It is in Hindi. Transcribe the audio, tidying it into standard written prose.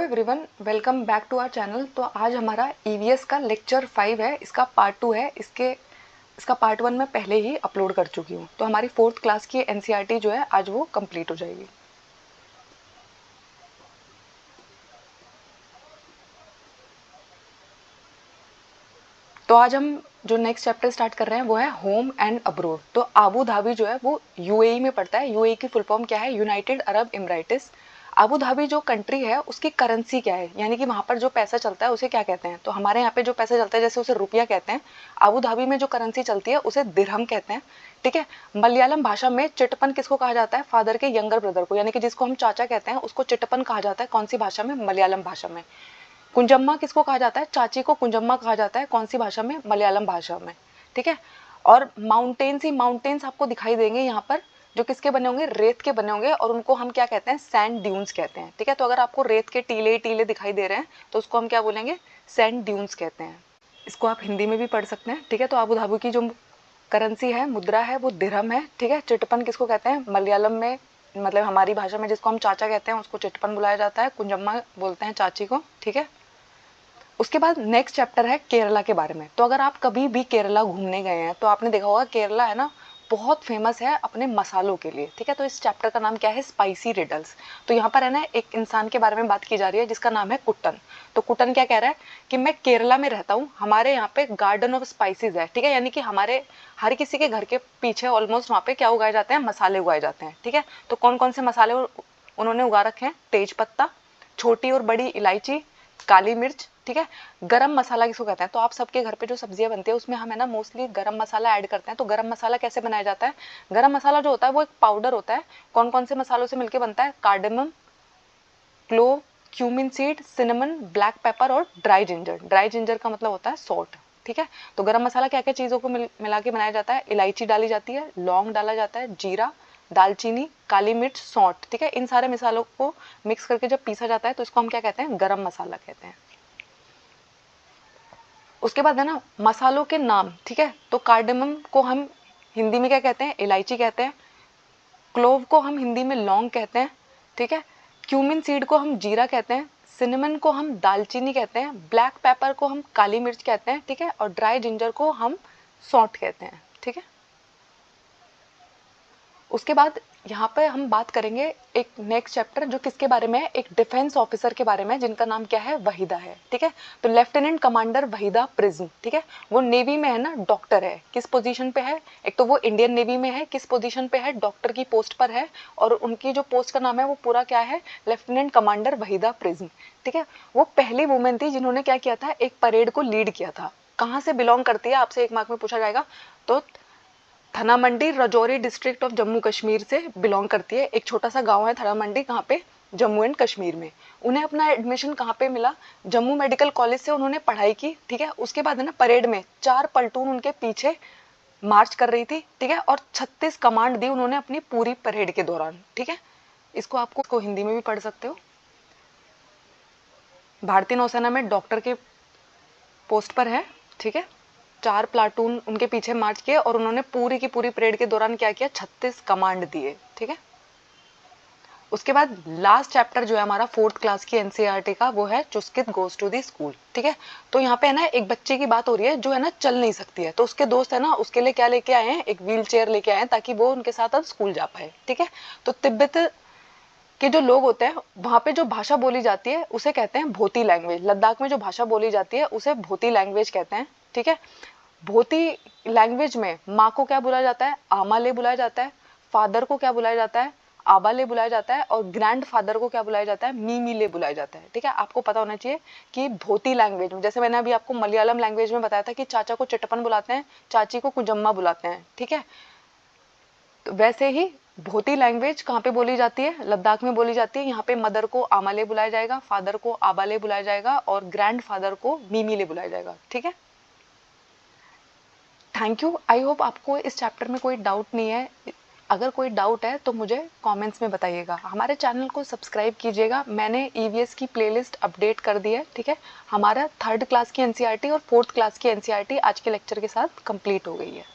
Everyone, welcome back to our channel. तो आज हमारा ईवीएस का लेक्चर 5 है, इसका पार्ट 2 है। इसका पार्ट 1 मैं पहले ही अपलोड कर चुकी हूँ। तो हमारी 4th क्लास की एनसीईआरटी जो है आज वो कंप्लीट हो जाएगी। तो आज हम जो नेक्स्ट चैप्टर स्टार्ट कर रहे हैं वो है होम एंड अब्रोड। तो आबू धाबी जो है वो यूएई में पड़ता है। यूएई की फुल फॉर्म क्या है? United Arab Emirates. Abu Dhabi जो कंट्री है उसकी करेंसी क्या है, यानी कि वहाँ पर जो पैसा चलता है उसे क्या कहते हैं? तो हमारे यहाँ पे जो पैसा चलता है जैसे उसे रुपया कहते हैं, आबू धाबी में जो करेंसी चलती है उसे दिरहम कहते हैं। ठीक है। मलयालम भाषा में चिटपन किसको कहा जाता है? फादर के यंगर ब्रदर को, यानी कि जिसको हम चाचा कहते हैं उसको चिटपन कहा जाता है। कौन सी भाषा में? मलयालम भाषा में। कुंजम्मा किसको कहा जाता है? चाची को कुंजम्मा कहा जाता है। कौन सी भाषा में? मलयालम भाषा में। ठीक है। और माउंटेन्स ही माउंटेन्स आपको दिखाई देंगे यहाँ पर, जो किसके बने होंगे? रेत के बने होंगे, और उनको हम क्या कहते हैं? सैंड ड्यून्स कहते हैं। ठीक है। तो अगर आपको रेत के टीले टीले दिखाई दे रहे हैं तो उसको हम क्या बोलेंगे? सैंड ड्यून्स कहते हैं। इसको आप हिंदी में भी पढ़ सकते हैं। ठीक है। तो आबू धाबी की जो करेंसी है, मुद्रा है, वो दिरहम है। ठीक है। चिटपन किसको कहते हैं? मलयालम में, मतलब हमारी भाषा में जिसको हम चाचा कहते हैं उसको चिटपन बुलाया जाता है। कुंजम्मा बोलते हैं चाची को। ठीक है। उसके बाद नेक्स्ट चैप्टर है केरला के बारे में। तो अगर आप कभी भी केरला घूमने गए हैं तो आपने देखा होगा केरला है ना, बहुत फेमस है अपने मसालों के लिए। ठीक है। तो इस चैप्टर का नाम क्या है? Spicy riddles. तो यहाँ पर है ना एक इंसान के बारे में बात की जा रही है जिसका नाम है कुट्टन। तो कुट्टन क्या कह रहा है कि मैं केरला में रहता हूँ, हमारे यहाँ पे गार्डन ऑफ स्पाइसेस है। ठीक है। यानी कि हमारे हर किसी के घर के पीछे ऑलमोस्ट वहाँ पे क्या उगाए जाते हैं? मसाले उगाए जाते हैं। ठीक है। तो कौन कौन से मसाले उन्होंने उगा रखे हैं? तेज पत्ता, छोटी और बड़ी इलायची, काली मिर्च। ठीक है। गरम मसाला किसको कहते हैं? तो आप सबके घर पे जो सब्जियां बनती है उसमें हम है ना मोस्टली गरम मसाला ऐड करते हैं। तो गरम मसाला कैसे बनाया जाता है? गरम मसाला जो होता है वो एक पाउडर होता है। कौन कौन से मसालों से मिलकर बनता है? Cardamom, clove, cumin seed, cinnamon, black pepper और ड्राई जिंजर। ड्राई जिंजर का मतलब होता है सॉल्ट। ठीक है। तो गरम मसाला क्या क्या चीजों को मिला के बनाया जाता है? इलायची डाली जाती है, लौंग डाला जाता है, जीरा, दालचीनी, काली मिर्च, सौंठ। ठीक है। इन सारे मसालों को मिक्स करके जब पीसा जाता है तो इसको हम क्या कहते हैं? गरम मसाला कहते हैं। उसके बाद है ना मसालों के नाम। ठीक है। तो कार्डेमम को हम हिंदी में क्या कहते हैं? इलायची कहते हैं। क्लोव को हम हिंदी में लौंग कहते हैं। ठीक है। क्यूमिन सीड को हम जीरा कहते हैं। सिनेमन को हम दालचीनी कहते हैं। ब्लैक पेपर को हम काली मिर्च कहते हैं। ठीक है। और ड्राई जिंजर को हम सौंठ कहते हैं। ठीक है। उसके बाद यहाँ पे हम बात करेंगे एक नेक्स्ट चैप्टर जो किसके बारे में है? एक डिफेंस ऑफिसर के बारे में जिनका नाम क्या है? वहीदा है। ठीक है। तो लेफ्टिनेंट कमांडर वहीदा प्रिज्म। ठीक है। वो नेवी में है ना, डॉक्टर है। किस पोजीशन पे है? एक तो वो इंडियन नेवी में है, किस पोजीशन पे है? डॉक्टर की पोस्ट पर है। और उनकी जो पोस्ट का नाम है वो पूरा क्या है? Lieutenant commander Waheeda prism. ठीक है। वो पहली वुमेन थी जिन्होंने क्या किया था? एक परेड को लीड किया था। कहाँ से बिलोंग करती है आपसे एक मार्क में पूछा जाएगा। तो थना मंडी राजौरी डिस्ट्रिक्ट ऑफ जम्मू कश्मीर से बिलोंग करती है। एक छोटा सा गांव है थना मंडी, कहाँ पे? जम्मू एंड कश्मीर में। उन्हें अपना एडमिशन कहाँ पे मिला? जम्मू मेडिकल कॉलेज से उन्होंने पढ़ाई की। ठीक है। उसके बाद है ना परेड में 4 पलटून उनके पीछे मार्च कर रही थी। ठीक है। और 36 कमांड दी उन्होंने अपनी पूरी परेड के दौरान। ठीक है। इसको आपको हिंदी में भी पढ़ सकते हो। भारतीय नौसेना में डॉक्टर के पोस्ट पर है। ठीक है। 4 प्लाटून उनके पीछे मार्च किए और उन्होंने पूरी की पूरी परेड के दौरान क्या किया? 36 कमांड दिए। ठीक है। उसके बाद लास्ट चैप्टर जो है हमारा 4th क्लास की एनसीईआरटी का, वो है Chuskit goes to the school. ठीक है। तो यहाँ पे है ना एक बच्चे की बात हो रही है जो है ना चल नहीं सकती है। तो उसके दोस्त है ना उसके लिए क्या लेके आए हैं? एक व्हील चेयर लेके आए हैं ताकि वो उनके साथ अब स्कूल जा पाए। ठीक है। तो तिब्बत के जो लोग होते हैं वहाँ पे जो भाषा बोली जाती है उसे कहते हैं भोती लैंग्वेज। लद्दाख में जो भाषा बोली जाती है उसे भोती लैंग्वेज कहते हैं। ठीक है। भोती लैंग्वेज में माँ को क्या बुलाया जाता है? आमाले बुलाया जाता है। फादर को क्या बुलाया जाता है? आबाले बुलाया जाता है। और ग्रैंड फादर को क्या बुलाया जाता है? मीमीले बुलाया जाता है। ठीक है। आपको पता होना चाहिए कि भोती लैंग्वेज में, जैसे मैंने अभी आपको मलयालम लैंग्वेज में बताया था कि चाचा को चिटपन बुलाते हैं, चाची को कुजम्मा बुलाते हैं। ठीक है। तो वैसे ही भोती लैंग्वेज कहाँ पे बोली जाती है? लद्दाख में बोली जाती है। यहाँ पे मदर को आमाले बुलाया जाएगा, फादर को आबाले बुलाया जाएगा और ग्रैंड फादर को मीमीले बुलाया जाएगा। ठीक है। Thank you. आई होप आपको इस चैप्टर में कोई डाउट नहीं है। अगर कोई डाउट है तो मुझे कमेंट्स में बताइएगा। हमारे चैनल को सब्सक्राइब कीजिएगा। मैंने ईवीएस की प्लेलिस्ट अपडेट कर दी है। ठीक है। हमारा 3rd क्लास की एनसीईआरटी और 4th क्लास की एनसीईआरटी आज के लेक्चर के साथ कंप्लीट हो गई है।